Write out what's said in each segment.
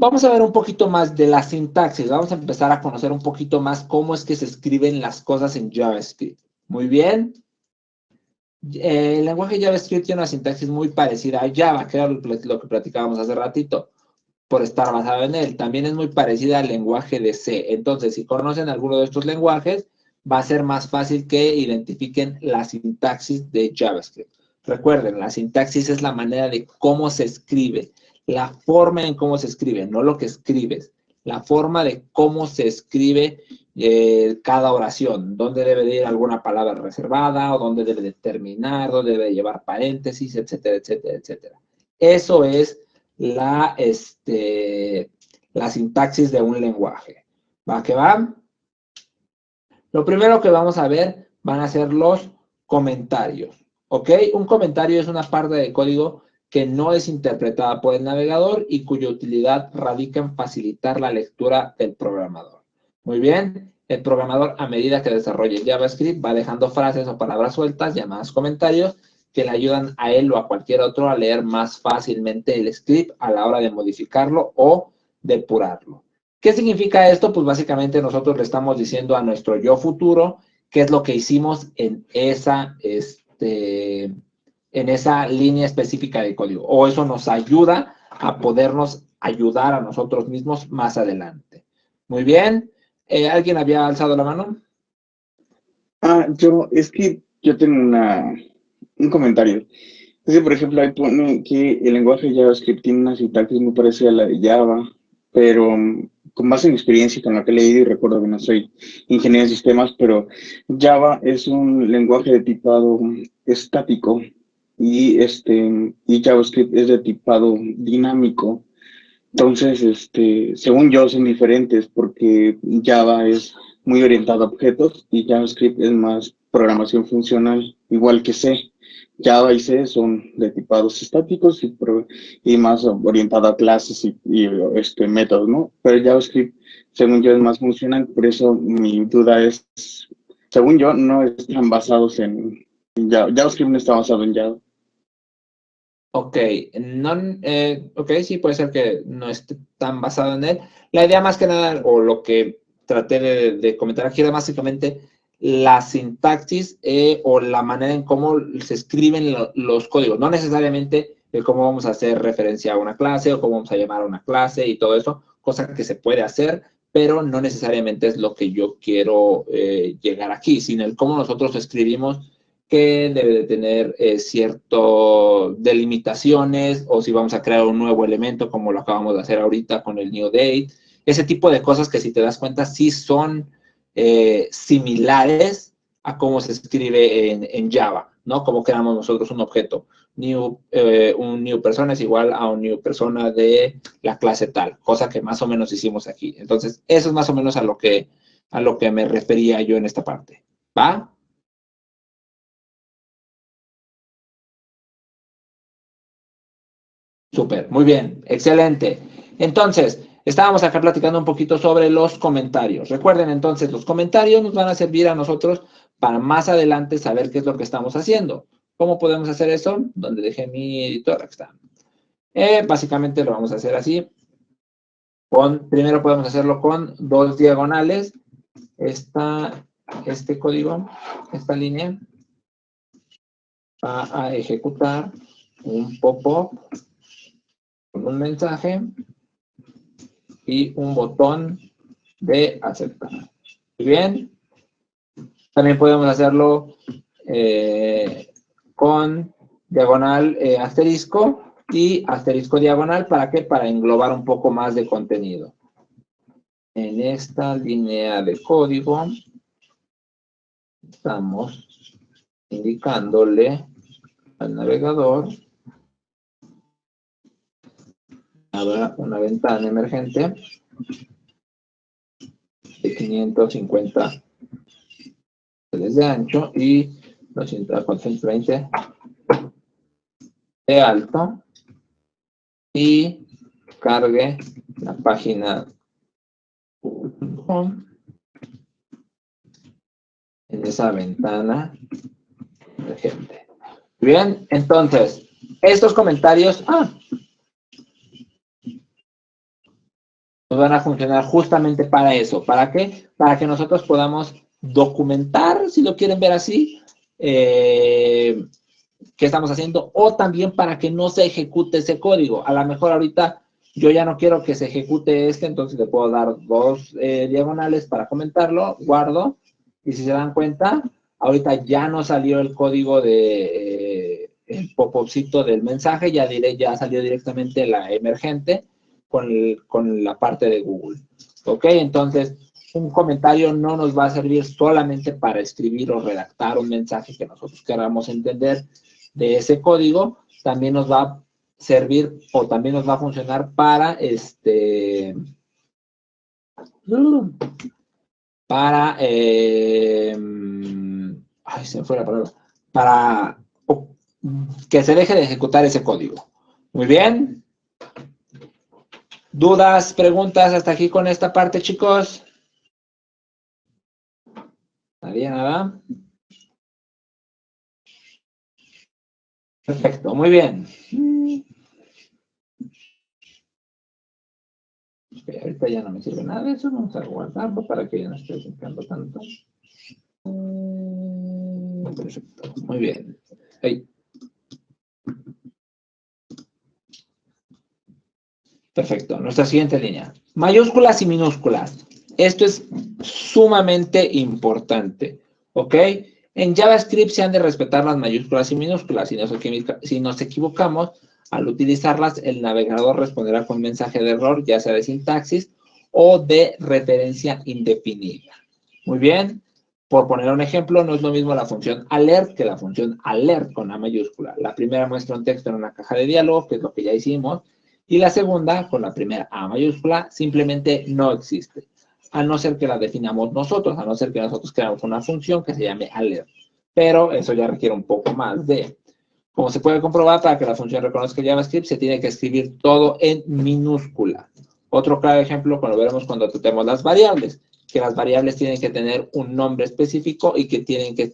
vamos a ver un poquito más de la sintaxis. Vamos a empezar a conocer un poquito más cómo es que se escriben las cosas en JavaScript. Muy bien. El lenguaje JavaScript tiene una sintaxis muy parecida a Java, que era lo que platicábamos hace ratito, por estar basado en él. También es muy parecida al lenguaje de C. Entonces, si conocen alguno de estos lenguajes, va a ser más fácil que identifiquen la sintaxis de JavaScript. Recuerden, la sintaxis es la manera de cómo se escribe, la forma en cómo se escribe, no lo que escribes, la forma de cómo se escribe cada oración, dónde debe de ir alguna palabra reservada, o dónde debe de terminar, dónde debe de llevar paréntesis, etcétera, etcétera, etcétera. Eso es la sintaxis de un lenguaje. ¿Va que va? Lo primero que vamos a ver van a ser los comentarios. ¿Ok? Un comentario es una parte de código que no es interpretada por el navegador y cuya utilidad radica en facilitar la lectura del programador. Muy bien, el programador a medida que desarrolla JavaScript va dejando frases o palabras sueltas llamadas comentarios que le ayudan a él o a cualquier otro a leer más fácilmente el script a la hora de modificarlo o depurarlo. ¿Qué significa esto? Pues básicamente nosotros le estamos diciendo a nuestro yo futuro qué es lo que hicimos en esa línea específica de código. O eso nos ayuda a podernos ayudar a nosotros mismos más adelante. Muy bien. ¿Alguien había alzado la mano? Es que yo tengo un comentario. Es que, por ejemplo, ahí pone que el lenguaje JavaScript tiene una sintaxis muy parecida a la de Java, pero con base en mi experiencia y con lo que he leído, y recuerdo que no soy ingeniero de sistemas, pero Java es un lenguaje de tipado estático y JavaScript es de tipado dinámico. Entonces, según yo, son diferentes porque Java es muy orientado a objetos y JavaScript es más programación funcional, igual que C. Java y C son de tipados estáticos y más orientado a clases y métodos, ¿no? Pero JavaScript, según yo, es más funcional, por eso mi duda es, según yo, no están basados en Java. JavaScript no está basado en Java. Ok, sí, puede ser que no esté tan basado en él. La idea más que nada, o lo que traté de comentar aquí era básicamente la sintaxis o la manera en cómo se escriben los códigos. No necesariamente de cómo vamos a hacer referencia a una clase o cómo vamos a llamar a una clase y todo eso, cosa que se puede hacer, pero no necesariamente es lo que yo quiero llegar aquí, sino el cómo nosotros escribimos que debe de tener cierto delimitaciones o si vamos a crear un nuevo elemento como lo acabamos de hacer ahorita con el new date. Ese tipo de cosas que si te das cuenta sí son similares a cómo se escribe en Java, ¿no? Como creamos nosotros un objeto. Un new persona es igual a un new persona de la clase tal, cosa que más o menos hicimos aquí. Entonces, eso es más o menos a lo que me refería yo en esta parte. ¿Va? Súper, muy bien, excelente. Entonces, estábamos acá platicando un poquito sobre los comentarios. Recuerden, entonces, los comentarios nos van a servir a nosotros para más adelante saber qué es lo que estamos haciendo. ¿Cómo podemos hacer eso? Donde dejé mi editor, aquí está. Básicamente lo vamos a hacer así. Primero podemos hacerlo con 2 diagonales. Este código, esta línea, va a ejecutar un pop-up con un mensaje y un botón de aceptar. Muy bien. También podemos hacerlo con diagonal asterisco y asterisco diagonal. ¿Para qué? Para englobar un poco más de contenido. En esta línea de código estamos indicándole al navegador abra una ventana emergente de 550 de ancho y 420 de alto y cargue la página home en esa ventana emergente. Bien, entonces, estos comentarios, Nos van a funcionar justamente para eso. ¿Para qué? Para que nosotros podamos documentar, si lo quieren ver así, qué estamos haciendo, o también para que no se ejecute ese código. A lo mejor ahorita yo ya no quiero que se ejecute entonces le puedo dar 2 diagonales para comentarlo, guardo, y si se dan cuenta, ahorita ya no salió el código de el pop-upcito del mensaje, ya salió directamente la emergente con la parte de Google. ¿Ok? Entonces, un comentario no nos va a servir solamente para escribir o redactar un mensaje que nosotros queramos entender de ese código, también nos va a servir o también nos va a funcionar para ay, se me fue la palabra, para que se deje de ejecutar ese código. Muy bien. ¿Dudas, preguntas hasta aquí con esta parte, chicos? ¿Nadie, nada? Perfecto, muy bien. Ahorita ya no me sirve nada de eso, vamos a guardarlo para que ya no esté brincando tanto. Perfecto, muy bien. Ahí. Perfecto, nuestra siguiente línea. Mayúsculas y minúsculas. Esto es sumamente importante, ¿ok? En JavaScript se han de respetar las mayúsculas y minúsculas. Si nos equivocamos, al utilizarlas, el navegador responderá con mensaje de error, ya sea de sintaxis o de referencia indefinida. Muy bien. Por poner un ejemplo, no es lo mismo la función alert que la función alert con A mayúscula. La primera muestra un texto en una caja de diálogo, que es lo que ya hicimos, y la segunda, con la primera A mayúscula, simplemente no existe. A no ser que la definamos nosotros, a no ser que nosotros creamos una función que se llame alert. Pero eso ya requiere un poco más de... Como se puede comprobar, para que la función reconozca el JavaScript, se tiene que escribir todo en minúscula. Otro claro ejemplo, lo veremos cuando tratemos las variables, que las variables tienen que tener un nombre específico y que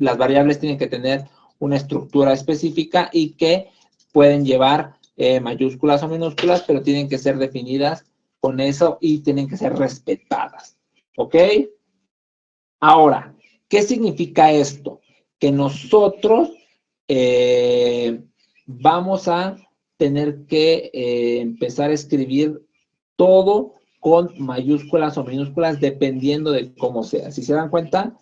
las variables tienen que tener una estructura específica y que pueden llevar mayúsculas o minúsculas, pero tienen que ser definidas con eso y tienen que ser respetadas. ¿Ok? Ahora, ¿qué significa esto? Que nosotros vamos a tener que empezar a escribir todo con mayúsculas o minúsculas dependiendo de cómo sea. Si se dan cuenta,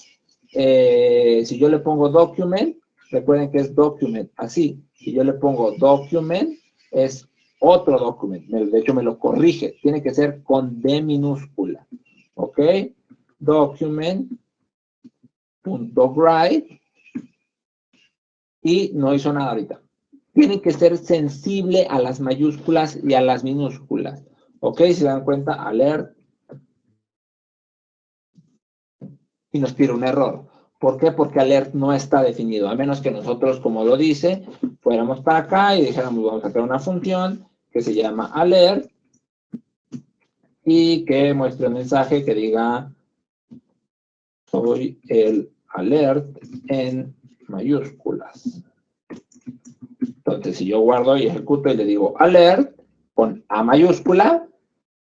si yo le pongo document, recuerden que es document, así. Si yo le pongo document, es otro document. De hecho, me lo corrige. Tiene que ser con D minúscula. ¿Ok? Document.write y no hizo nada ahorita. Tiene que ser sensible a las mayúsculas y a las minúsculas. ¿Ok? Si se dan cuenta, alert. Y nos tira un error. ¿Por qué? Porque alert no está definido. A menos que nosotros, como lo dice, fuéramos para acá y dijéramos, vamos a crear una función que se llama alert y que muestre un mensaje que diga soy el alert en mayúsculas. Entonces, si yo guardo y ejecuto y le digo alert con A mayúscula,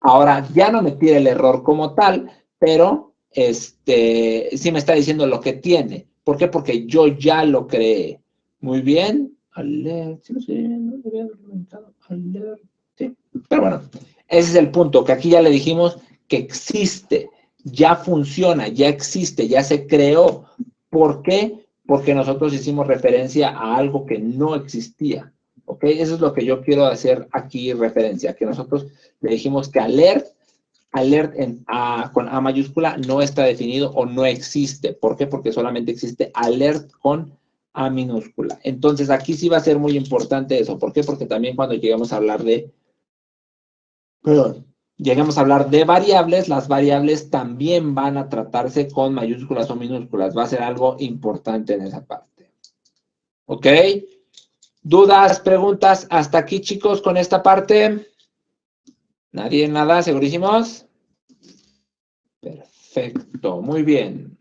ahora ya no me tira el error como tal, pero sí me está diciendo lo que tiene. ¿Por qué? Porque yo ya lo creé. Muy bien. Alert. ¿Sí lo estoy viendo? ¿Lo había implementado? Alert. Sí. Pero bueno, ese es el punto, que aquí ya le dijimos que existe, ya funciona, ya existe, ya se creó. ¿Por qué? Porque nosotros hicimos referencia a algo que no existía. ¿Ok? Eso es lo que yo quiero hacer aquí referencia, que nosotros le dijimos que alert con A mayúscula no está definido o no existe. ¿Por qué? Porque solamente existe alert con A minúscula. Entonces, aquí sí va a ser muy importante eso. ¿Por qué? Porque también cuando lleguemos a hablar de... Perdón. Lleguemos a hablar de variables, las variables también van a tratarse con mayúsculas o minúsculas. Va a ser algo importante en esa parte. ¿Ok? ¿Dudas, preguntas hasta aquí, chicos, con esta parte? ¿Nadie, nada? ¿Segurísimos? Perfecto, muy bien.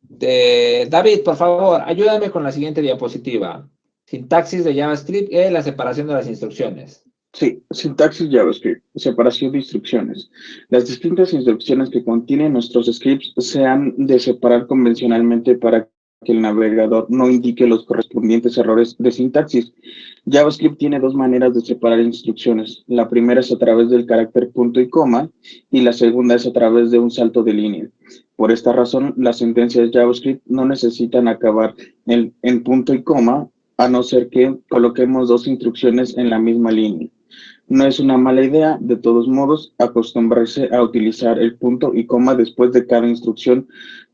David, por favor, ayúdame con la siguiente diapositiva. Sintaxis de JavaScript, la separación de las instrucciones. Sí, sintaxis JavaScript, separación de instrucciones. Las distintas instrucciones que contienen nuestros scripts se han de separar convencionalmente para que el navegador no indique los correspondientes errores de sintaxis. JavaScript tiene dos maneras de separar instrucciones. La primera es a través del carácter punto y coma y la segunda es a través de un salto de línea. Por esta razón, las sentencias JavaScript no necesitan acabar en punto y coma, a no ser que coloquemos dos instrucciones en la misma línea. No es una mala idea, de todos modos, acostumbrarse a utilizar el punto y coma después de cada instrucción,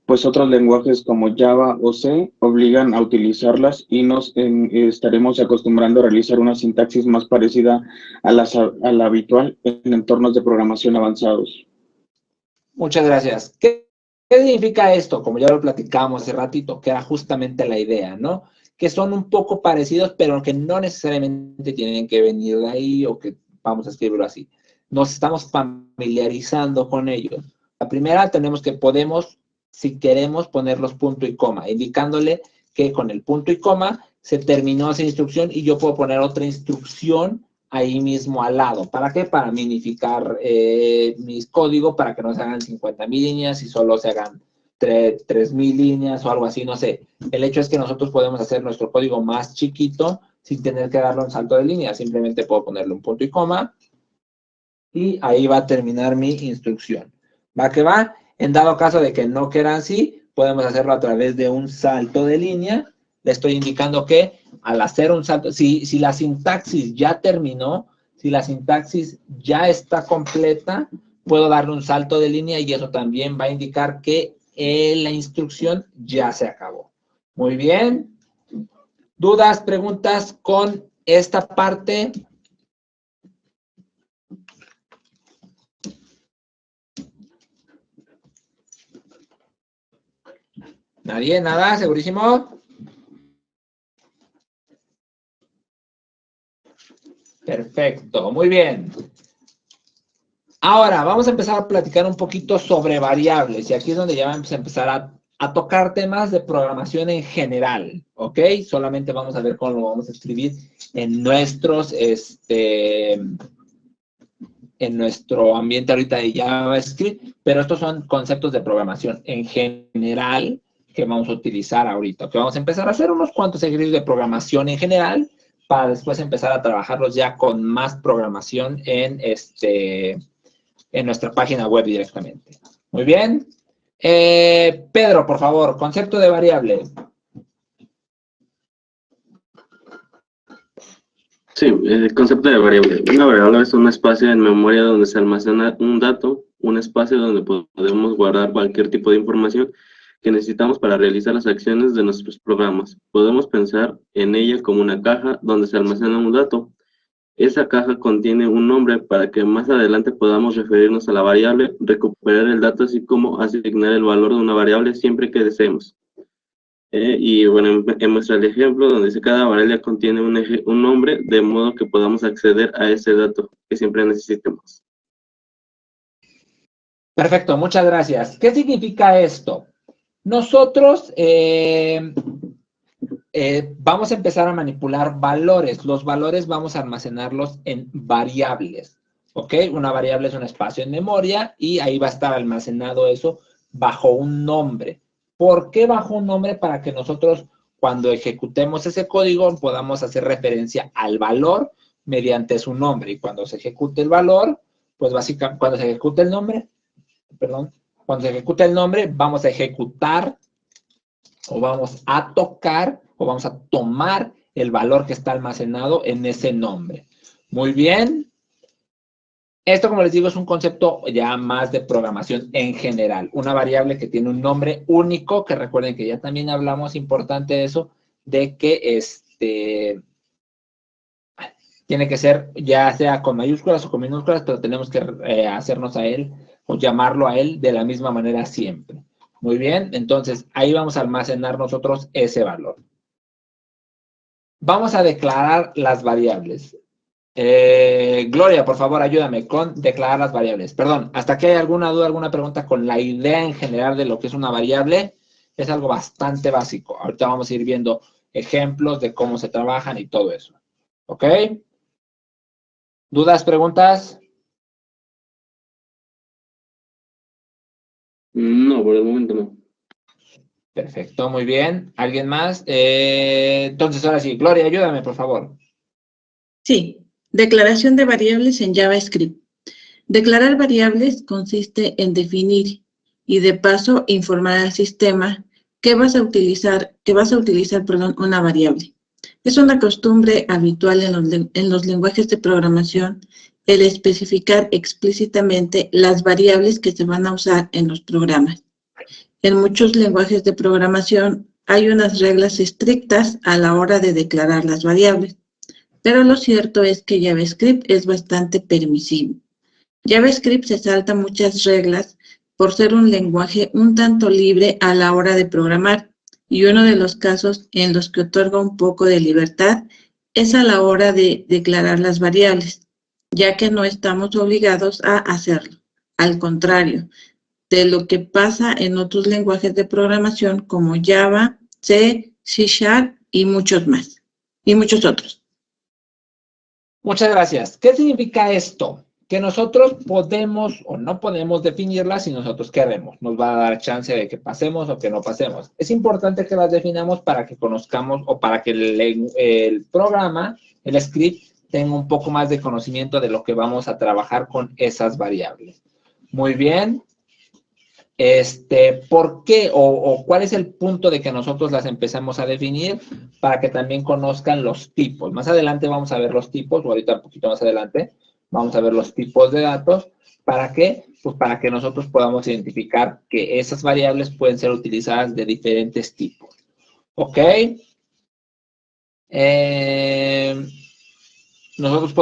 pues otros lenguajes como Java o C obligan a utilizarlas y nos estaremos acostumbrando a realizar una sintaxis más parecida a la habitual en entornos de programación avanzados. Muchas gracias. ¿Qué significa esto? Como ya lo platicábamos hace ratito, que era justamente la idea, ¿no? Que son un poco parecidos, pero que no necesariamente tienen que venir de ahí o que vamos a escribirlo así. Nos estamos familiarizando con ellos. La primera podemos, si queremos, ponerlos punto y coma, indicándole que con el punto y coma se terminó esa instrucción y yo puedo poner otra instrucción ahí mismo al lado. ¿Para qué? Para minificar mis códigos, para que no se hagan 50,000 líneas y solo se hagan 3,000 líneas o algo así, no sé. El hecho es que nosotros podemos hacer nuestro código más chiquito sin tener que darle un salto de línea. Simplemente puedo ponerle un punto y coma y ahí va a terminar mi instrucción. ¿Va que va? En dado caso de que no quieran así, podemos hacerlo a través de un salto de línea. Le estoy indicando que al hacer un salto, si la sintaxis ya terminó, si la sintaxis ya está completa, puedo darle un salto de línea y eso también va a indicar que la instrucción ya se acabó. Muy bien. ¿Dudas, preguntas con esta parte? ¿Nadie? ¿Nada? ¿Segurísimo? Perfecto, muy bien. Ahora, vamos a empezar a platicar un poquito sobre variables. Y aquí es donde ya vamos a empezar a tocar temas de programación en general, ¿ok? Solamente vamos a ver cómo lo vamos a escribir en en nuestro ambiente ahorita de JavaScript, pero estos son conceptos de programación en general que vamos a utilizar ahorita. Que vamos a empezar a hacer unos cuantos ejercicios de programación en general para después empezar a trabajarlos ya con más programación en nuestra página web directamente. Muy bien. Pedro, por favor, concepto de variable. Sí, el concepto de variable. Una variable es un espacio en memoria donde se almacena un dato, un espacio donde podemos guardar cualquier tipo de información que necesitamos para realizar las acciones de nuestros programas. Podemos pensar en ella como una caja donde se almacena un dato. Esa caja contiene un nombre para que más adelante podamos referirnos a la variable, recuperar el dato, así como asignar el valor de una variable siempre que deseemos. Y bueno, muestra el ejemplo donde dice cada variable contiene un nombre, de modo que podamos acceder a ese dato que siempre necesitemos. Perfecto, muchas gracias. ¿Qué significa esto? Nosotros vamos a empezar a manipular valores. Los valores vamos a almacenarlos en variables, ¿ok? Una variable es un espacio en memoria y ahí va a estar almacenado eso bajo un nombre. ¿Por qué bajo un nombre? Para que nosotros, cuando ejecutemos ese código, podamos hacer referencia al valor mediante su nombre. Y cuando se ejecute el valor, pues básicamente, cuando se ejecute el nombre, cuando se ejecute el nombre, vamos a ejecutar o vamos a tocar o vamos a tomar el valor que está almacenado en ese nombre. Muy bien. Esto, como les digo, es un concepto ya más de programación en general. Una variable que tiene un nombre único, que recuerden que ya también hablamos, importante eso, de que tiene que ser ya sea con mayúsculas o con minúsculas, pero tenemos que hacernos a él o llamarlo a él de la misma manera siempre. Muy bien, entonces ahí vamos a almacenar nosotros ese valor. Vamos a declarar las variables. Gloria, por favor, ayúdame con declarar las variables. Perdón, ¿hasta aquí hay alguna duda, alguna pregunta con la idea en general de lo que es una variable? Es algo bastante básico. Ahorita vamos a ir viendo ejemplos de cómo se trabajan y todo eso. ¿Ok? ¿Dudas, preguntas? No, por el momento no. Perfecto, muy bien. ¿Alguien más? Entonces, ahora sí, Gloria, ayúdame, por favor. Sí, declaración de variables en JavaScript. Declarar variables consiste en definir y de paso informar al sistema que vas a utilizar, una variable. Es una costumbre habitual en los lenguajes de programación el especificar explícitamente las variables que se van a usar en los programas. En muchos lenguajes de programación hay unas reglas estrictas a la hora de declarar las variables, pero lo cierto es que JavaScript es bastante permisivo. JavaScript se salta muchas reglas por ser un lenguaje un tanto libre a la hora de programar, y uno de los casos en los que otorga un poco de libertad es a la hora de declarar las variables, ya que no estamos obligados a hacerlo. Al contrario de lo que pasa en otros lenguajes de programación como Java, C, C# y muchos más, y muchos otros. Muchas gracias. ¿Qué significa esto? Que nosotros podemos o no podemos definirlas si nosotros queremos. Nos va a dar chance de que pasemos o que no pasemos. Es importante que las definamos para que conozcamos o para que el programa, el script, tenga un poco más de conocimiento de lo que vamos a trabajar con esas variables. Muy bien. ¿Por qué o cuál es el punto de que nosotros las empezamos a definir? Para que también conozcan los tipos. Más adelante vamos a ver los tipos, o ahorita un poquito más adelante, vamos a ver los tipos de datos. ¿Para qué? Pues para que nosotros podamos identificar que esas variables pueden ser utilizadas de diferentes tipos. ¿Ok? Nosotros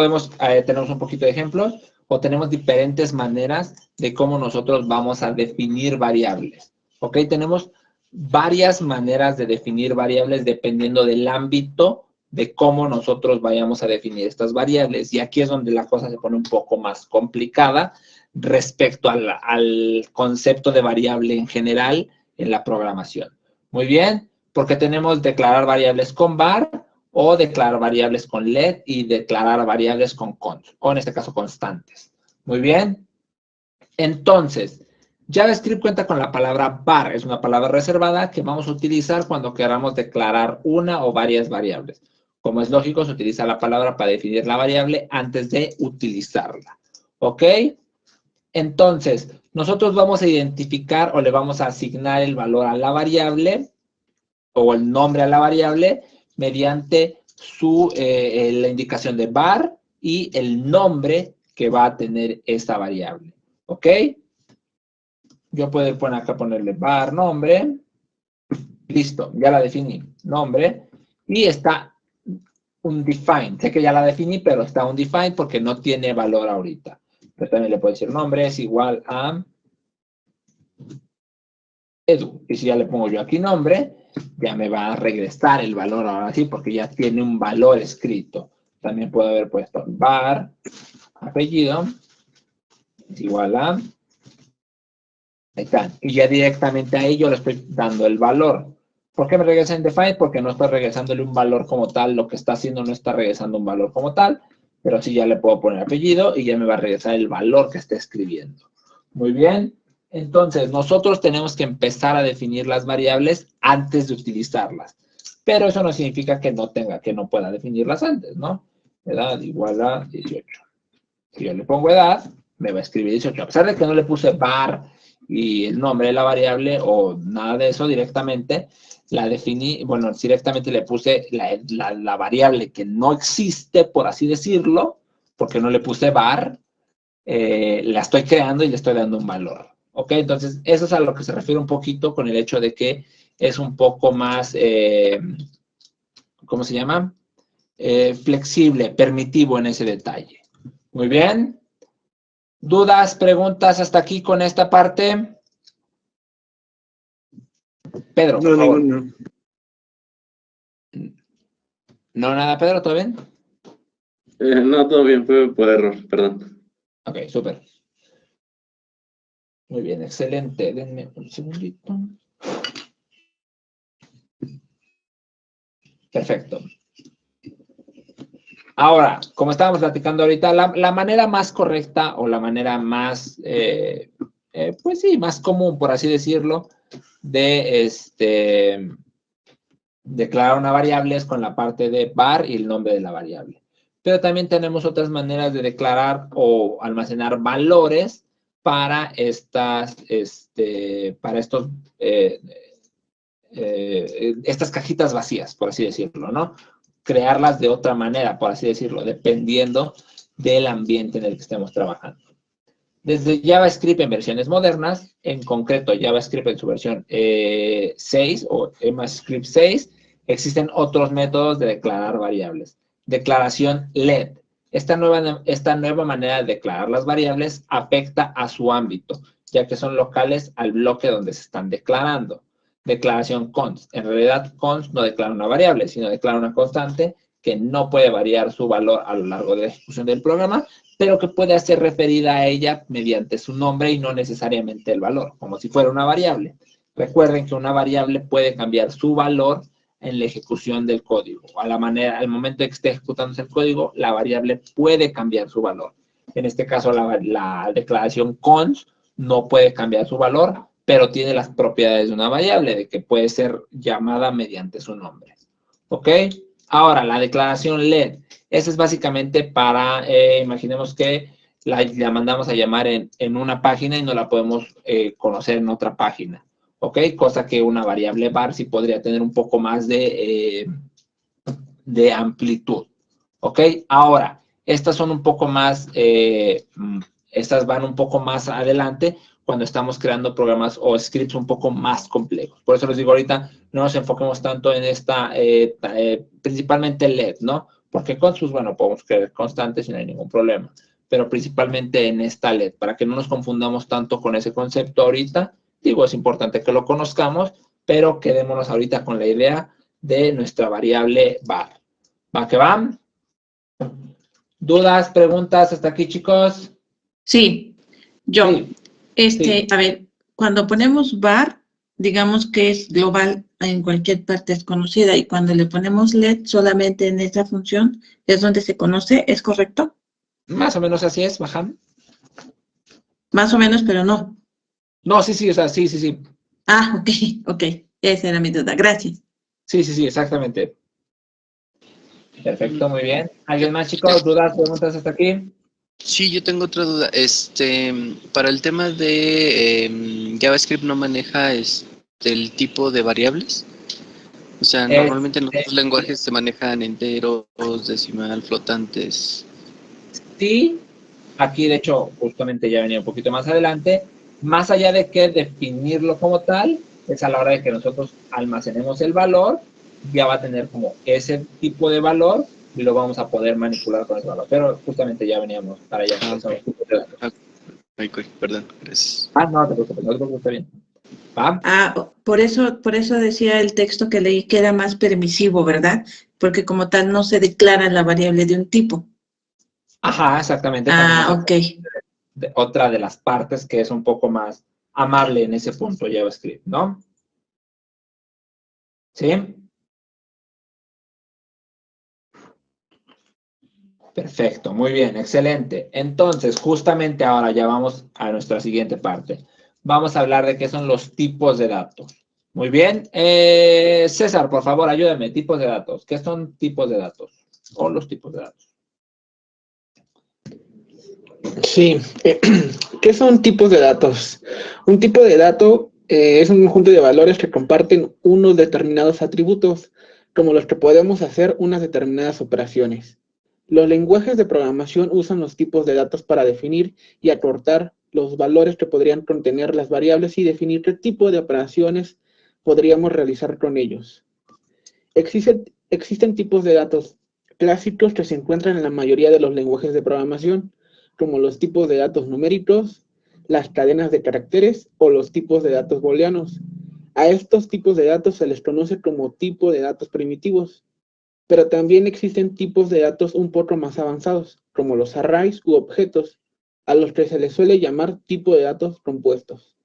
tenemos un poquito de ejemplos, o tenemos diferentes maneras de cómo nosotros vamos a definir variables. ¿Ok? Tenemos varias maneras de definir variables dependiendo del ámbito de cómo nosotros vayamos a definir estas variables. Y aquí es donde la cosa se pone un poco más complicada respecto al concepto de variable en general en la programación. Muy bien, porque tenemos declarar variables con var, o declarar variables con let y declarar variables con const, o en este caso constantes. Muy bien. Entonces, JavaScript cuenta con la palabra var. Es una palabra reservada que vamos a utilizar cuando queramos declarar una o varias variables. Como es lógico, se utiliza la palabra para definir la variable antes de utilizarla. ¿Ok? Entonces, nosotros vamos a identificar o le vamos a asignar el valor a la variable o el nombre a la variable mediante la indicación de var y el nombre que va a tener esta variable. ¿Ok? Yo puedo ponerle var nombre. Listo, ya la definí. Nombre. Y está undefined. Sé que ya la definí, pero está undefined porque no tiene valor ahorita. Pero también le puedo decir nombre es igual a Edu. Y si ya le pongo yo aquí nombre, ya me va a regresar el valor ahora sí, porque ya tiene un valor escrito. También puedo haber puesto var, apellido, es igual a, ahí está. Y ya directamente a ello le estoy dando el valor. ¿Por qué me regresa undefined? Porque no estoy regresándole un valor como tal. Lo que está haciendo no está regresando un valor como tal, pero sí ya le puedo poner apellido y ya me va a regresar el valor que esté escribiendo. Muy bien. Entonces, nosotros tenemos que empezar a definir las variables antes de utilizarlas. Pero eso no significa que no pueda definirlas antes, ¿no? Edad igual a 18. Si yo le pongo edad, me va a escribir 18. A pesar de que no le puse var y el nombre de la variable o nada de eso directamente, la definí, bueno, directamente le puse la variable que no existe, por así decirlo, porque no le puse var, la estoy creando y le estoy dando un valor. ¿Ok? Entonces, eso es a lo que se refiere un poquito con el hecho de que es un poco más, ¿cómo se llama? Flexible, permitivo en ese detalle. Muy bien. ¿Dudas, preguntas hasta aquí con esta parte? Pedro, por favor. Ninguno. No, nada, Pedro, ¿todo bien? No, todo bien, fue por error, perdón. Ok, súper. Muy bien, excelente. Denme un segundito. Perfecto. Ahora, como estábamos platicando ahorita, la manera más correcta o la manera más, pues sí, más común, por así decirlo, de declarar una variable es con la parte de var y el nombre de la variable. Pero también tenemos otras maneras de declarar o almacenar valores para estas cajitas vacías, por así decirlo, ¿no? Crearlas de otra manera, por así decirlo, dependiendo del ambiente en el que estemos trabajando. Desde JavaScript en versiones modernas, en concreto JavaScript en su versión 6 o EMAScript 6, existen otros métodos de declarar variables. Declaración LED. Esta nueva manera de declarar las variables afecta a su ámbito, ya que son locales al bloque donde se están declarando. Declaración const. En realidad, const no declara una variable, sino declara una constante que no puede variar su valor a lo largo de la ejecución del programa, pero que puede ser referida a ella mediante su nombre y no necesariamente el valor, como si fuera una variable. Recuerden que una variable puede cambiar su valor en la ejecución del código. Al momento de que esté ejecutándose el código, la variable puede cambiar su valor. En este caso, la declaración const no puede cambiar su valor, pero tiene las propiedades de una variable, de que puede ser llamada mediante su nombre. ¿Ok? Ahora, la declaración LED. Esa es básicamente para, imaginemos que la mandamos a llamar en una página y no la podemos conocer en otra página. ¿Ok? Cosa que una variable var sí podría tener un poco más de amplitud. ¿Ok? Ahora, estas son un poco más, estas van un poco más adelante cuando estamos creando programas o scripts un poco más complejos. Por eso les digo ahorita, no nos enfoquemos tanto en esta, principalmente LED, ¿no? Porque con sus, bueno, podemos crear constantes y no hay ningún problema. Pero principalmente en esta LED, para que no nos confundamos tanto con ese concepto ahorita. Digo, es importante que lo conozcamos, pero quedémonos ahorita con la idea de nuestra variable var. ¿Va que va? ¿Dudas, preguntas hasta aquí, chicos? Sí, yo. Sí. A ver, cuando ponemos var, digamos que es global, en cualquier parte es conocida, y cuando le ponemos LED solamente en esa función es donde se conoce, ¿es correcto? Más o menos así es, Maham. Más o menos, pero no. No, sí, o sea, sí. Ah, ok, esa era mi duda, gracias. Sí, exactamente. Perfecto, muy bien. ¿Alguien más, chicos? ¿Dudas, preguntas hasta aquí? Sí, yo tengo otra duda. Para el tema de JavaScript no maneja el tipo de variables. O sea, normalmente en otros lenguajes se manejan enteros, decimal, flotantes. Sí, aquí de hecho justamente ya venía un poquito más adelante. Más allá de que definirlo como tal, es a la hora de que nosotros almacenemos el valor, ya va a tener como ese tipo de valor y lo vamos a poder manipular con ese valor. Pero justamente ya veníamos para allá. Perdón, gracias. No te preocupes, está bien. ¿Va? Por eso decía el texto que leí que era más permisivo, ¿verdad? Porque como tal no se declara la variable de un tipo. Ajá, exactamente. Ok. Otra de las partes que es un poco más amable en ese punto JavaScript, ¿no? ¿Sí? Perfecto, muy bien, excelente. Entonces, justamente ahora ya vamos a nuestra siguiente parte. Vamos a hablar de qué son los tipos de datos. Muy bien. César, por favor, ayúdame. Tipos de datos. ¿Qué son tipos de datos? O los tipos de datos. Sí. ¿Qué son tipos de datos? Un tipo de dato es un conjunto de valores que comparten unos determinados atributos, como los que podemos hacer unas determinadas operaciones. Los lenguajes de programación usan los tipos de datos para definir y acortar los valores que podrían contener las variables y definir qué tipo de operaciones podríamos realizar con ellos. Existen tipos de datos clásicos que se encuentran en la mayoría de los lenguajes de programación, como los tipos de datos numéricos, las cadenas de caracteres o los tipos de datos booleanos. A estos tipos de datos se les conoce como tipo de datos primitivos, pero también existen tipos de datos un poco más avanzados, como los arrays u objetos, a los que se les suele llamar tipo de datos compuestos.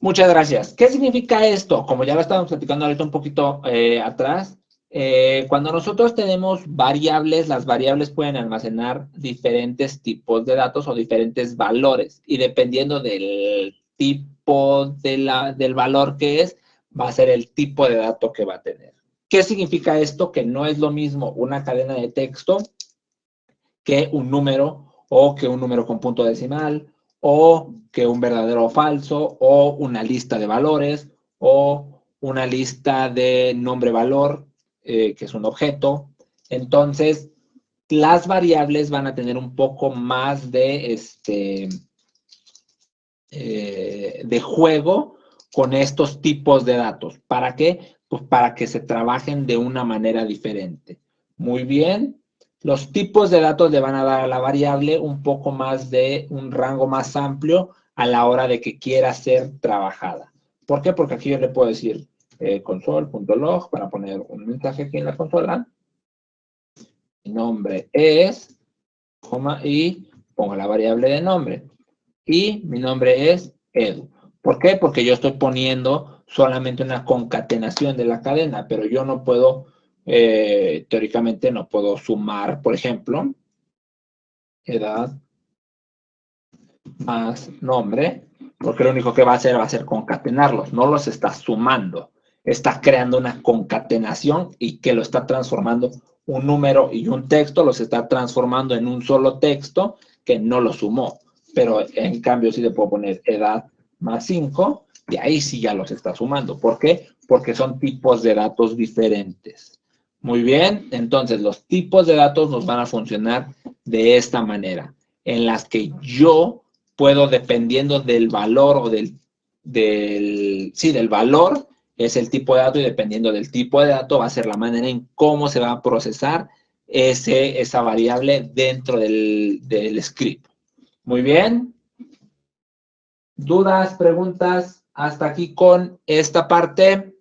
Muchas gracias. ¿Qué significa esto? Como ya lo estábamos platicando ahorita un poquito atrás, cuando nosotros tenemos variables, las variables pueden almacenar diferentes tipos de datos o diferentes valores. Y dependiendo del tipo del valor que es, va a ser el tipo de dato que va a tener. ¿Qué significa esto? Que no es lo mismo una cadena de texto que un número o que un número con punto decimal o que un verdadero o falso o una lista de valores o una lista de nombre-valor, que es un objeto. Entonces, las variables van a tener un poco más de juego con estos tipos de datos. ¿Para qué? Pues para que se trabajen de una manera diferente. Muy bien. Los tipos de datos le van a dar a la variable un poco más de un rango más amplio a la hora de que quiera ser trabajada. ¿Por qué? Porque aquí yo le puedo decir console.log para poner un mensaje aquí en la consola. Mi nombre es, y pongo la variable de nombre. Y mi nombre es Edu. ¿Por qué? Porque yo estoy poniendo solamente una concatenación de la cadena, pero yo no puedo, teóricamente no puedo sumar, por ejemplo, edad más nombre, porque lo único que va a hacer concatenarlos, no los está sumando, está creando una concatenación y que lo está transformando un número y un texto, los está transformando en un solo texto que no lo sumó, pero en cambio sí le puedo poner edad más 5 y ahí sí ya los está sumando. ¿Por qué? Porque son tipos de datos diferentes. Muy bien, entonces los tipos de datos nos van a funcionar de esta manera, en las que yo puedo, dependiendo del valor o del valor, es el tipo de dato, y dependiendo del tipo de dato va a ser la manera en cómo se va a procesar esa variable dentro del script. Muy bien. ¿Dudas, preguntas? Hasta aquí con esta parte,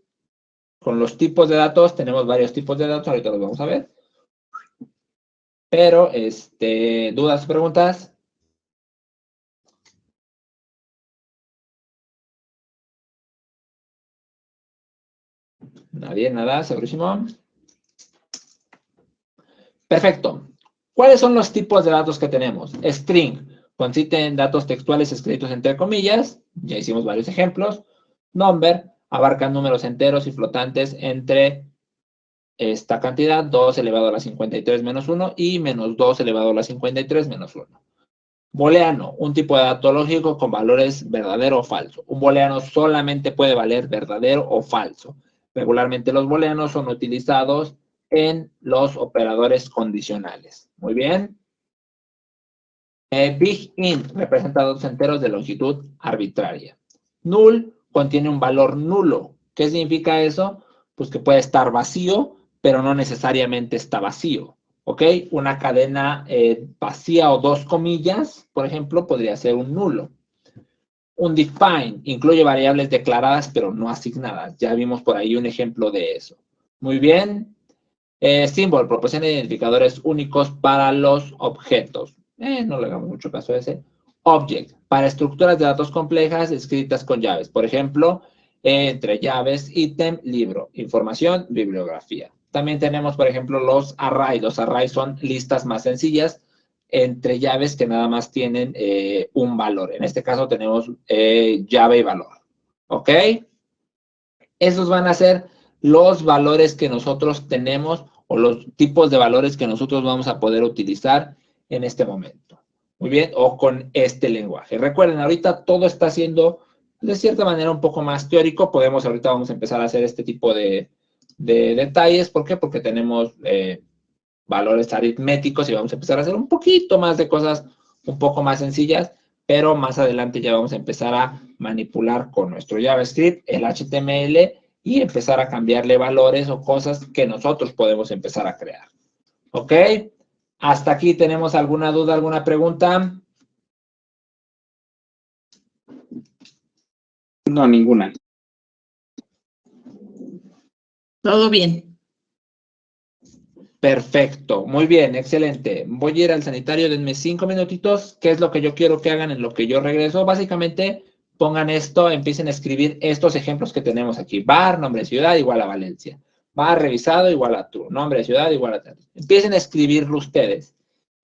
con los tipos de datos. Tenemos varios tipos de datos, ahorita los vamos a ver. Pero, ¿dudas, preguntas? Nadie, nada, segurísimo. Perfecto. ¿Cuáles son los tipos de datos que tenemos? String, consiste en datos textuales escritos entre comillas. Ya hicimos varios ejemplos. Number, abarca números enteros y flotantes entre esta cantidad, 2 elevado a la 53 menos 1 y menos 2 elevado a la 53 menos 1. Booleano, un tipo de dato lógico con valores verdadero o falso. Un booleano solamente puede valer verdadero o falso. Regularmente los booleanos son utilizados en los operadores condicionales. Muy bien. Big int representa datos enteros de longitud arbitraria. Null contiene un valor nulo. ¿Qué significa eso? Pues que puede estar vacío, pero no necesariamente está vacío. ¿Ok? Una cadena vacía o dos comillas, por ejemplo, podría ser un nulo. Un define incluye variables declaradas, pero no asignadas. Ya vimos por ahí un ejemplo de eso. Muy bien. Symbol proporciona identificadores únicos para los objetos. No le hagamos mucho caso a ese. Object, para estructuras de datos complejas escritas con llaves. Por ejemplo, entre llaves, ítem, libro, información, bibliografía. También tenemos, por ejemplo, los arrays. Los arrays son listas más sencillas entre llaves que nada más tienen un valor. En este caso tenemos llave y valor. ¿Ok? Esos van a ser los valores que nosotros tenemos o los tipos de valores que nosotros vamos a poder utilizar en este momento. Muy bien, o con este lenguaje. Recuerden, ahorita todo está siendo de cierta manera un poco más teórico. Ahorita vamos a empezar a hacer este tipo de detalles. ¿Por qué? Porque tenemos valores aritméticos y vamos a empezar a hacer un poquito más de cosas un poco más sencillas, pero más adelante ya vamos a empezar a manipular con nuestro JavaScript, el HTML, y empezar a cambiarle valores o cosas que nosotros podemos empezar a crear. ¿Ok? ¿Hasta aquí tenemos alguna duda, alguna pregunta? No, ninguna. Todo bien. Perfecto, muy bien, excelente. Voy a ir al sanitario, denme 5 minutitos. ¿Qué es lo que yo quiero que hagan en lo que yo regreso? Básicamente, pongan esto, empiecen a escribir estos ejemplos que tenemos aquí. Var, nombre de ciudad, igual a Valencia. Var revisado, igual a true. Nombre de ciudad, igual a true. Empiecen a escribirlo ustedes.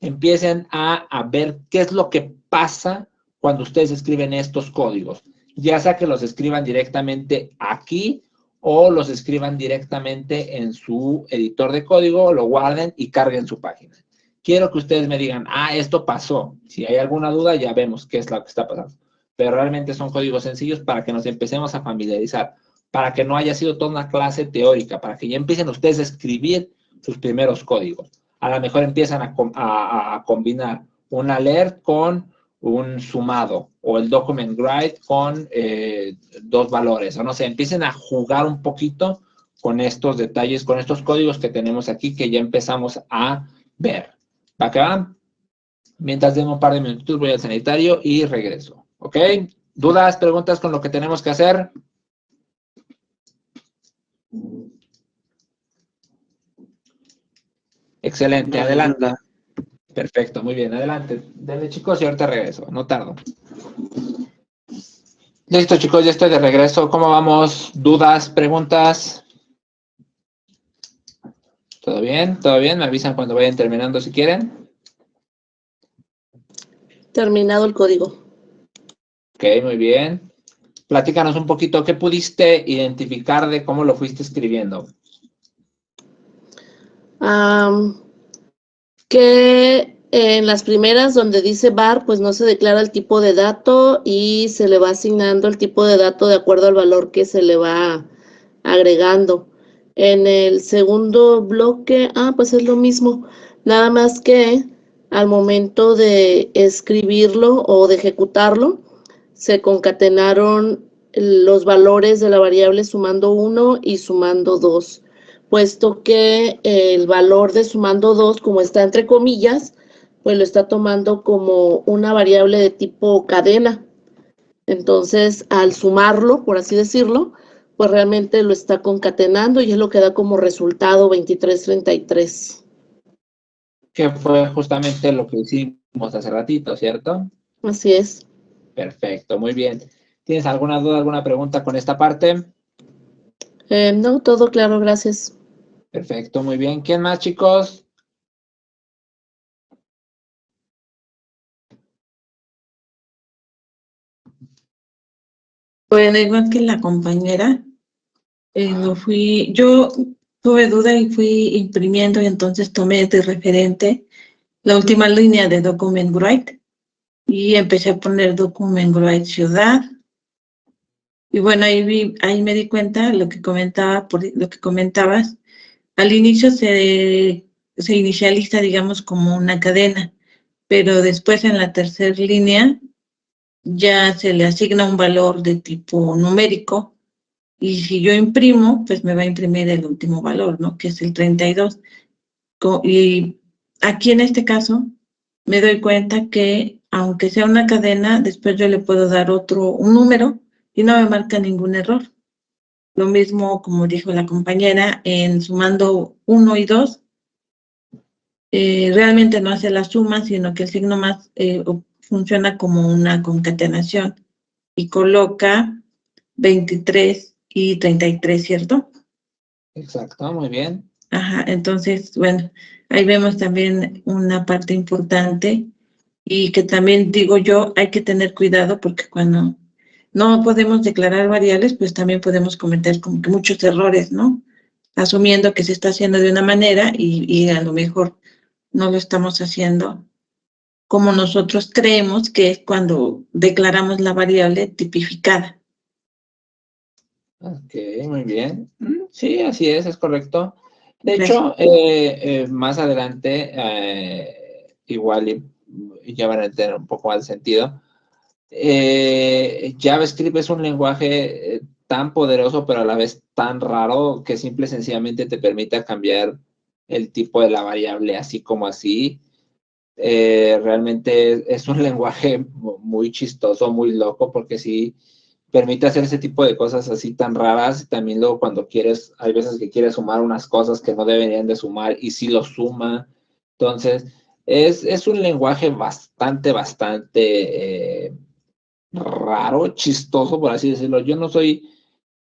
Empiecen a ver qué es lo que pasa cuando ustedes escriben estos códigos. Ya sea que los escriban directamente aquí o los escriban directamente en su editor de código, lo guarden y carguen su página. Quiero que ustedes me digan, esto pasó. Si hay alguna duda, ya vemos qué es lo que está pasando. Pero realmente son códigos sencillos para que nos empecemos a familiarizar, para que no haya sido toda una clase teórica, para que ya empiecen ustedes a escribir sus primeros códigos. A lo mejor empiezan a combinar un alert con un sumado o el document write con 2 valores, o no sé, empiecen a jugar un poquito con estos detalles, con estos códigos que tenemos aquí que ya empezamos a ver. ¿Va que va? Mientras denme un par de minutos, voy al sanitario y regreso. ¿Ok? ¿Dudas, preguntas con lo que tenemos que hacer? Excelente, No, adelante. nada. Perfecto, muy bien, adelante. Denle, chicos, y ahorita regreso, no tardo. Listo, chicos, ya estoy de regreso. ¿Cómo vamos? ¿Dudas, preguntas? ¿Todo bien? ¿Todo bien? Me avisan cuando vayan terminando si quieren. Terminado el código. Ok, muy bien. Platícanos un poquito, ¿qué pudiste identificar de cómo lo fuiste escribiendo? Que en las primeras donde dice var, pues no se declara el tipo de dato y se le va asignando el tipo de dato de acuerdo al valor que se le va agregando. En el segundo bloque, pues es lo mismo, nada más que al momento de escribirlo o de ejecutarlo, se concatenaron los valores de la variable sumando 1 y sumando 2. Puesto que el valor de sumando 2, como está entre comillas, pues lo está tomando como una variable de tipo cadena. Entonces, al sumarlo, por así decirlo, pues realmente lo está concatenando y es lo que da como resultado 2333. Que fue justamente lo que hicimos hace ratito, ¿cierto? Así es. Perfecto, muy bien. ¿Tienes alguna duda, alguna pregunta con esta parte? No, todo claro, gracias. Perfecto, muy bien. ¿Quién más, chicos? Bueno, igual que la compañera, yo tuve duda y fui imprimiendo y entonces tomé de referente la última línea de Document Write y empecé a poner Document Write ciudad. Y bueno, ahí me di cuenta lo que comentabas. Al inicio se inicializa, digamos, como una cadena, pero después en la tercera línea ya se le asigna un valor de tipo numérico. Y si yo imprimo, pues me va a imprimir el último valor, ¿no? Que es el 32. Y aquí en este caso me doy cuenta que aunque sea una cadena, después yo le puedo dar un número y no me marca ningún error. Lo mismo, como dijo la compañera, en sumando 1 y 2, realmente no hace la suma, sino que el signo más funciona como una concatenación y coloca 23 y 33, ¿cierto? Exacto, muy bien. Ajá, entonces, bueno, ahí vemos también una parte importante y que también digo yo, hay que tener cuidado porque cuando no podemos declarar variables, pues también podemos cometer como que muchos errores, ¿no? Asumiendo que se está haciendo de una manera y a lo mejor no lo estamos haciendo como nosotros creemos que es cuando declaramos la variable tipificada. Ok, muy bien. Sí, así es correcto. De Gracias. hecho, más adelante, igual y ya van a tener un poco más de sentido. JavaScript es un lenguaje tan poderoso, pero a la vez tan raro que simple y sencillamente te permite cambiar el tipo de la variable así como así. Realmente es un lenguaje muy chistoso, muy loco, porque sí permite hacer ese tipo de cosas así tan raras. También luego cuando hay veces que quieres sumar unas cosas que no deberían de sumar y sí lo suma. Entonces, es un lenguaje bastante raro, chistoso, por así decirlo. Yo no soy,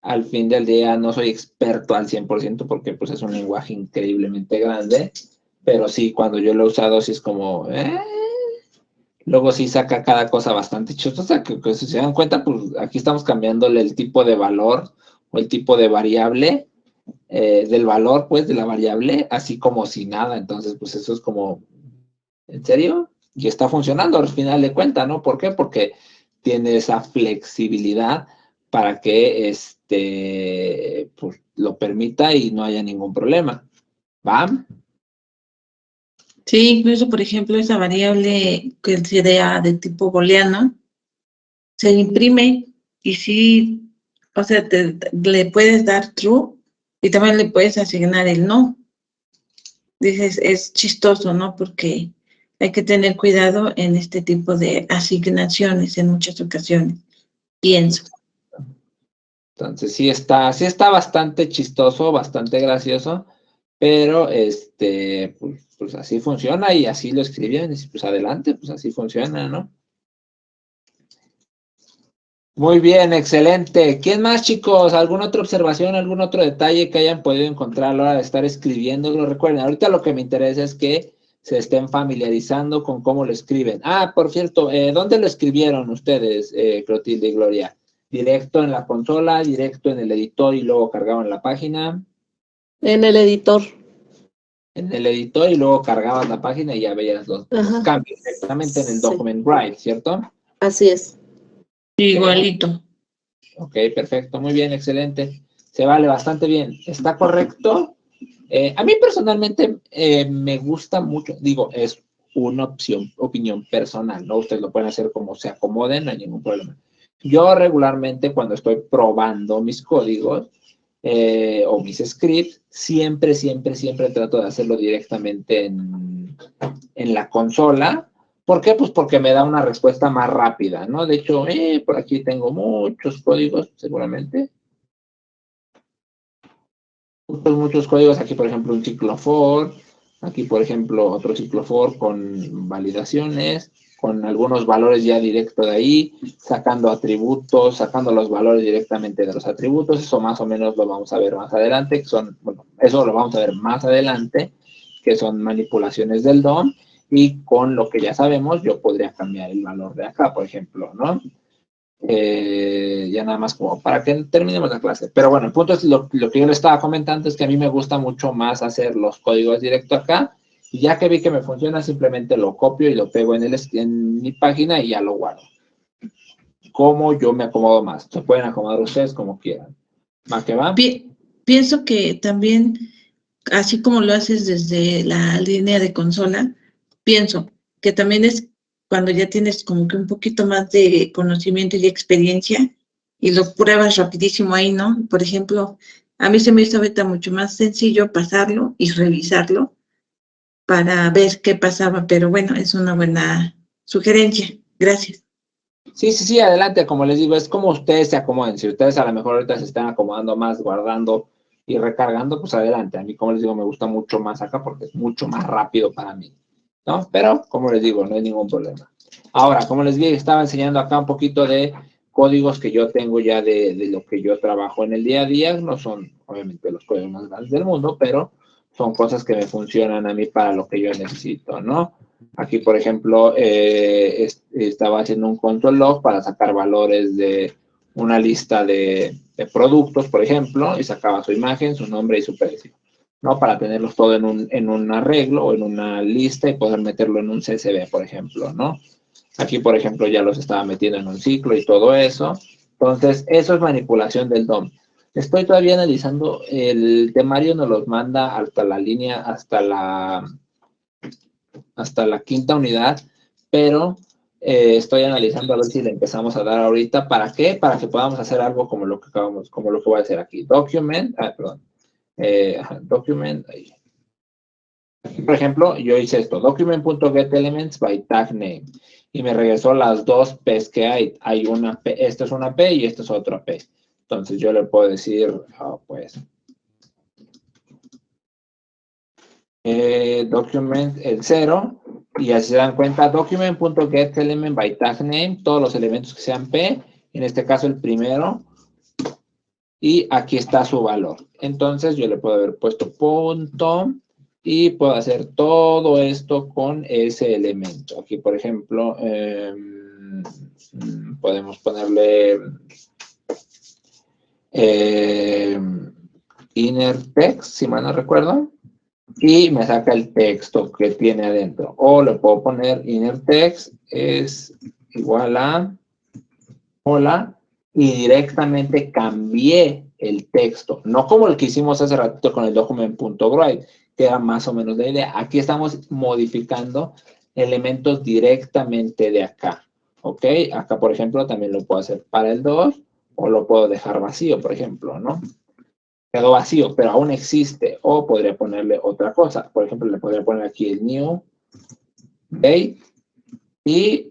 al fin del día, no soy experto al 100% porque pues es un lenguaje increíblemente grande, pero sí, cuando yo lo he usado, sí es como, luego sí saca cada cosa bastante chistosa, que si se dan cuenta, pues aquí estamos cambiándole el tipo de valor o el tipo de variable, del valor, pues, de la variable, así como si nada. Entonces, pues eso es como, ¿en serio? Y está funcionando al final de cuentas, ¿no? ¿Por qué? Porque tiene esa flexibilidad para que pues, lo permita y no haya ningún problema. ¿Va? Sí, incluso, por ejemplo, esa variable que sería de tipo booleano, se imprime y sí, o sea, le puedes dar true y también le puedes asignar el no. Dices, es chistoso, ¿no? Porque hay que tener cuidado en este tipo de asignaciones en muchas ocasiones, pienso. Entonces sí está bastante chistoso, bastante gracioso, pero pues así funciona y así lo escribían, y pues adelante, pues así funciona, ¿no? Muy bien, excelente. ¿Quién más, chicos? ¿Alguna otra observación, algún otro detalle que hayan podido encontrar a la hora de estar escribiéndolo? Recuerden, ahorita lo que me interesa es que se estén familiarizando con cómo lo escriben. Ah, por cierto, ¿dónde lo escribieron ustedes, Clotilde y Gloria? ¿Directo en la consola, directo en el editor y luego cargaban la página? En el editor. En el editor y luego cargabas la página y ya veías los Ajá. cambios directamente en el Sí. document write, ¿cierto? Así es. Igualito. Ok, perfecto, muy bien, excelente. Se vale bastante bien. ¿Está correcto? A mí personalmente me gusta mucho, digo, es una opinión personal, ¿no? Ustedes lo pueden hacer como se acomoden, no hay ningún problema. Yo regularmente cuando estoy probando mis códigos o mis scripts, siempre trato de hacerlo directamente en la consola. ¿Por qué? Pues porque me da una respuesta más rápida, ¿no? De hecho, por aquí tengo muchos códigos, seguramente. Muchos códigos. Aquí, por ejemplo, un ciclo for. Aquí, por ejemplo, otro ciclo for con validaciones, con algunos valores ya directo de ahí, sacando atributos, sacando los valores directamente de los atributos. Eso más o menos lo vamos a ver más adelante, que son, bueno, eso lo vamos a ver más adelante, que son manipulaciones del DOM. Y con lo que ya sabemos, yo podría cambiar el valor de acá, por ejemplo, ¿no? Ya nada más como para que terminemos la clase. Pero bueno, el punto es lo que yo le estaba comentando es que a mí me gusta mucho más hacer los códigos directo acá. Y ya que vi que me funciona, simplemente lo copio y lo pego en mi página y ya lo guardo. Como yo me acomodo más. Se pueden acomodar ustedes como quieran. ¿Va que va? Pienso que también, así como lo haces desde la línea de consola, pienso que también es cuando ya tienes como que un poquito más de conocimiento y experiencia y lo pruebas rapidísimo ahí, ¿no? Por ejemplo, a mí se me hizo ahorita mucho más sencillo pasarlo y revisarlo para ver qué pasaba, pero bueno, es una buena sugerencia. Gracias. Sí, adelante. Como les digo, es como ustedes se acomoden. Si ustedes a lo mejor ahorita se están acomodando más, guardando y recargando, pues adelante. A mí, como les digo, me gusta mucho más acá porque es mucho más rápido para mí, ¿no? Pero, como les digo, no hay ningún problema. Ahora, como les dije, estaba enseñando acá un poquito de códigos que yo tengo ya de lo que yo trabajo en el día a día. No son, obviamente, los códigos más grandes del mundo, pero son cosas que me funcionan a mí para lo que yo necesito, ¿no? Aquí, por ejemplo, estaba haciendo un console log para sacar valores de una lista de productos, por ejemplo, y sacaba su imagen, su nombre y su precio, ¿no? Para tenerlos todo en un arreglo o en una lista y poder meterlo en un CSV, por ejemplo, ¿no? Aquí, por ejemplo, ya los estaba metiendo en un ciclo y todo eso. Entonces, eso es manipulación del DOM. Estoy todavía analizando, el temario nos los manda hasta la línea, hasta la quinta unidad, pero estoy analizando a ver si le empezamos a dar ahorita. ¿Para qué? Para que podamos hacer algo como lo que acabamos, como lo que voy a hacer aquí. Document, document. Ahí. Aquí, por ejemplo, yo hice esto, document.getElements by tag name, y me regresó las dos P's que hay. Hay una P, esta es una P y esta es otra P. Entonces yo le puedo decir, pues, document el 0, Y así se dan cuenta, document.getElement by tag name, todos los elementos que sean P, en este caso el primero, y aquí está su valor. Entonces yo le puedo haber puesto punto y puedo hacer todo esto con ese elemento. Aquí, por ejemplo, podemos ponerle inner text, si mal no recuerdo, y me saca el texto que tiene adentro. O le puedo poner inner text es igual a hola, y directamente cambié el texto, no como el que hicimos hace ratito con el document.write, que era más o menos la idea. Aquí estamos modificando elementos directamente de acá, ¿ok? Acá, por ejemplo, también lo puedo hacer para el 2, o lo puedo dejar vacío, por ejemplo, ¿no? Quedó vacío, pero aún existe, o podría ponerle otra cosa. Por ejemplo, le podría poner aquí el new date, y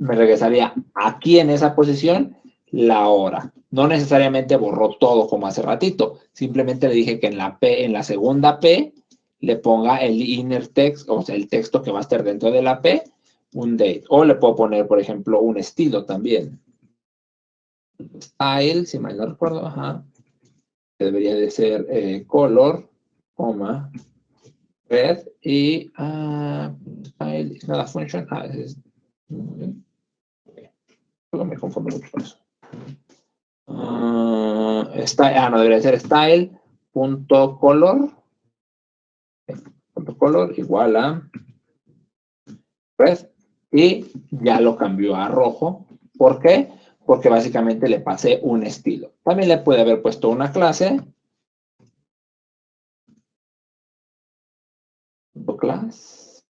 me regresaría aquí en esa posición la hora. No necesariamente borró todo como hace ratito. Simplemente le dije que en la segunda P le ponga el inner text, o sea, el texto que va a estar dentro de la P, un date. O le puedo poner, por ejemplo, un estilo también. Style, si mal no recuerdo, ajá. Debería de ser color, coma, red y style is not a function. Me confundo mucho con eso. No, debería ser style.color igual a red, y ya lo cambió a rojo. ¿Por qué? Porque básicamente le pasé un estilo. También le puede haber puesto una clase. Class.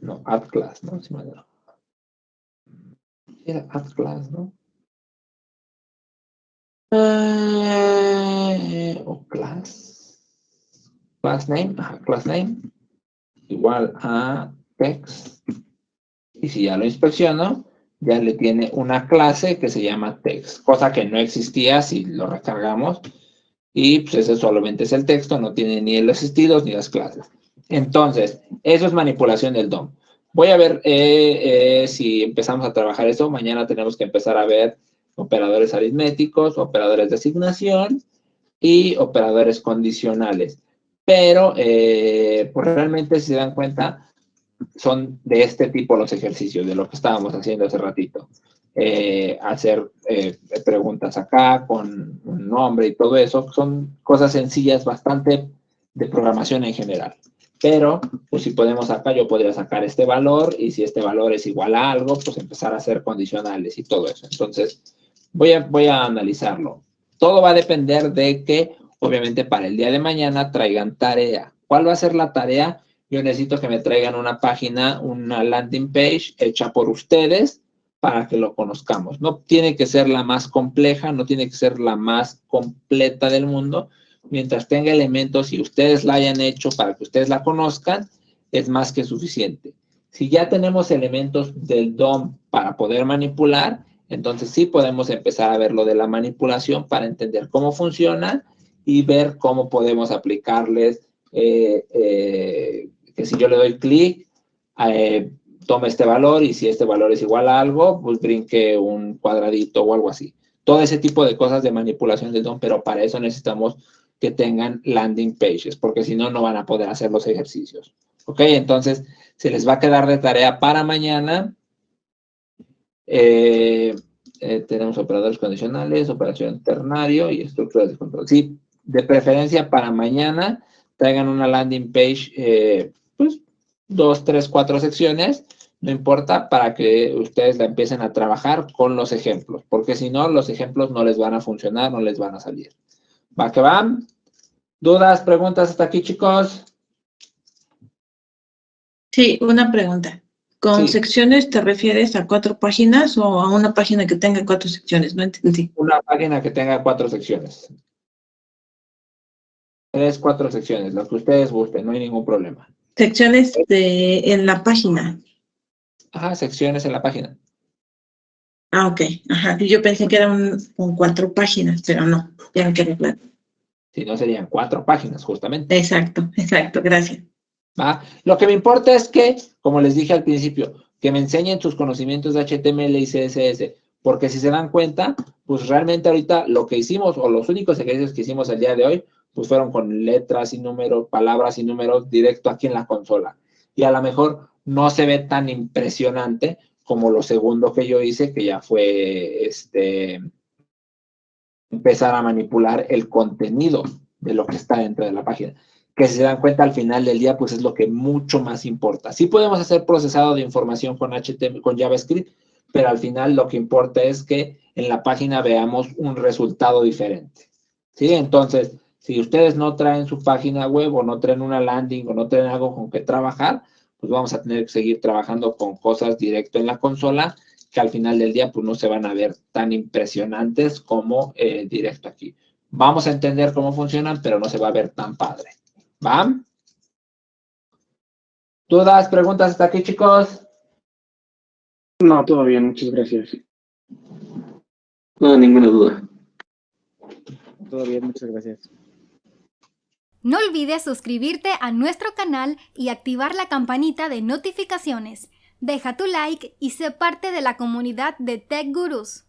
No, add class, ¿no? Si me acuerdo. Era add class, ¿no? O class. Class name, ajá, class name. Igual a text. Y si ya lo inspecciono, ya le tiene una clase que se llama text, cosa que no existía si lo recargamos. Y pues ese solamente es el texto, no tiene ni los estilos ni las clases. Entonces, eso es manipulación del DOM. Voy a ver si empezamos a trabajar eso. Mañana tenemos que empezar a ver operadores aritméticos, operadores de asignación y operadores condicionales. Pero, pues realmente, si se dan cuenta, son de este tipo los ejercicios, de lo que estábamos haciendo hace ratito. Hacer preguntas acá con un nombre y todo eso, son cosas sencillas, bastante de programación en general. Pero, pues si podemos acá, yo podría sacar este valor, y si este valor es igual a algo, pues empezar a hacer condicionales y todo eso. Entonces, voy a analizarlo. Todo va a depender de que, obviamente, para el día de mañana traigan tarea. ¿Cuál va a ser la tarea? Yo necesito que me traigan una página, una landing page hecha por ustedes para que lo conozcamos. No tiene que ser la más compleja, no tiene que ser la más completa del mundo. Mientras tenga elementos y ustedes la hayan hecho para que ustedes la conozcan, es más que suficiente. Si ya tenemos elementos del DOM para poder manipular, entonces sí podemos empezar a ver lo de la manipulación para entender cómo funciona y ver cómo podemos aplicarles que si yo le doy clic, tome este valor, y si este valor es igual a algo, pues brinque un cuadradito o algo así. Todo ese tipo de cosas de manipulación del DOM, pero para eso necesitamos que tengan landing pages, porque si no, no van a poder hacer los ejercicios. ¿Ok? Entonces, se les va a quedar de tarea para mañana. Tenemos operadores condicionales, operación ternario y estructuras de control. Sí, de preferencia para mañana, traigan una landing page, pues, 2, 3, 4 secciones, no importa, para que ustedes la empiecen a trabajar con los ejemplos, porque si no, los ejemplos no les van a funcionar, no les van a salir. ¿Va que va? ¿Dudas, preguntas hasta aquí, chicos? Sí, una pregunta. ¿Con Sí. secciones te refieres a 4 páginas o a una página que tenga 4 secciones? No entendí. Una página que tenga 4 secciones. 3, 4 secciones, lo que ustedes gusten, no hay ningún problema. Secciones en la página. Ajá, secciones en la página. Ah, ok. Ajá. Yo pensé que era con 4 páginas, pero no. Ya me quedé claro. Si no, serían 4 páginas, justamente. Exacto, gracias. ¿Va? Lo que me importa es que, como les dije al principio, que me enseñen sus conocimientos de HTML y CSS, porque si se dan cuenta, pues realmente ahorita lo que hicimos, o los únicos ejercicios que hicimos el día de hoy, pues fueron con letras y números, palabras y números directo aquí en la consola. Y a lo mejor no se ve tan impresionante como lo segundo que yo hice, que ya fue empezar a manipular el contenido de lo que está dentro de la página. Que si se dan cuenta, al final del día, pues es lo que mucho más importa. Sí podemos hacer procesado de información con HTML, con JavaScript, pero al final lo que importa es que en la página veamos un resultado diferente. ¿Sí? Entonces, si ustedes no traen su página web o no traen una landing o no traen algo con que trabajar, pues vamos a tener que seguir trabajando con cosas directo en la consola que al final del día pues no se van a ver tan impresionantes como directo aquí. Vamos a entender cómo funcionan, pero no se va a ver tan padre. ¿Va? ¿Dudas, preguntas hasta aquí, chicos? No, todo bien, muchas gracias. No, ninguna duda. Todo bien, muchas gracias. No olvides suscribirte a nuestro canal y activar la campanita de notificaciones. Deja tu like y sé parte de la comunidad de Tech Gurus.